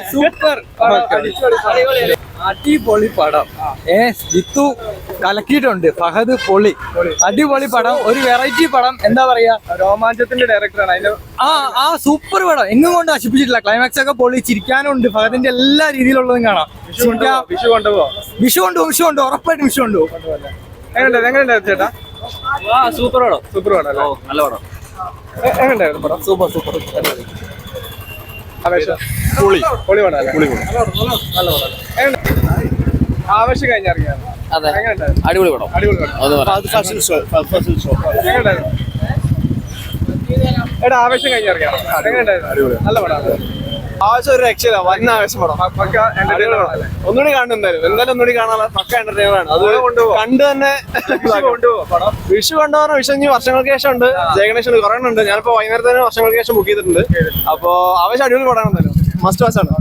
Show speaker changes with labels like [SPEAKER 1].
[SPEAKER 1] Super അടിപൊളി പടം. ജിത്തു കലക്കിയിട്ടുണ്ട്. ഫഹദ് പൊളി. അടിപൊളി പടം. ഒരു വെറൈറ്റി പടം. എന്താ പറയാ,
[SPEAKER 2] രോമാഞ്ചത്തിന്റെ ഡയറക്ടറാണ് അതിന്റെ.
[SPEAKER 1] ആ സൂപ്പർ പടം. എങ്ങും കൊണ്ട് നശിപ്പിച്ചിട്ടില്ല. ക്ലൈമാക്സ് ഒക്കെ പൊളി. ചിരിക്കാനുണ്ട്. ഫഹദിന്റെ എല്ലാ രീതിയിലുള്ളതും കാണാം.
[SPEAKER 2] വിഷു കൊണ്ടുപോകും.
[SPEAKER 1] ഉറപ്പായിട്ടും വിഷു കൊണ്ടുപോകും.
[SPEAKER 2] എങ്ങനെയുണ്ടായിരുന്നു ചേട്ടാ?
[SPEAKER 1] സൂപ്പർ പടം.
[SPEAKER 2] സൂപ്പർ പടം അല്ലേ?
[SPEAKER 1] നല്ല പടം.
[SPEAKER 2] എങ്ങനെയുണ്ടായിരുന്നു പടം?
[SPEAKER 1] സൂപ്പർ.
[SPEAKER 2] ആവേശം പൊളി പടം അല്ലേ? നല്ല പടം. ആവേശം കഴിഞ്ഞിറങ്ങിയാണ്.
[SPEAKER 1] അടിപൊളി പടം.
[SPEAKER 2] എങ്ങനെയുണ്ടായിരുന്നു? എടാ ആവേശം കഴിഞ്ഞിറങ്ങിയാണ്. എങ്ങനെയുണ്ടായിരുന്നു? നല്ല പടം.
[SPEAKER 3] ആവശ്യം ഒരു രക്ഷയില്ല. വൻ ആവേശം പടം. ഒന്നുകൂടി കാണുന്നുണ്ടായിരുന്നു. എന്തായാലും ഒന്നുകൂടി കാണാൻ പക്ക എന്റർടൈനർ ആണ്. അത് കണ്ട് തന്നെ വിഷു കൊണ്ടുപോകാൻ. വിഷു ഇനി വർഷങ്ങൾക്ക് ശേഷം ഉണ്ട്. ജയഗണേശൻ കുറെ ഉണ്ട്. ഞാനിപ്പോ വൈകുന്നേരത്തെ വർഷങ്ങൾക്ക് ശേഷം ബുക്ക് ചെയ്തിട്ടുണ്ട്. അപ്പൊ ആവശ്യം അടിപൊളി പടമാണ്. എന്തായാലും മസ്റ്റ് വാച്ച് ആണ്.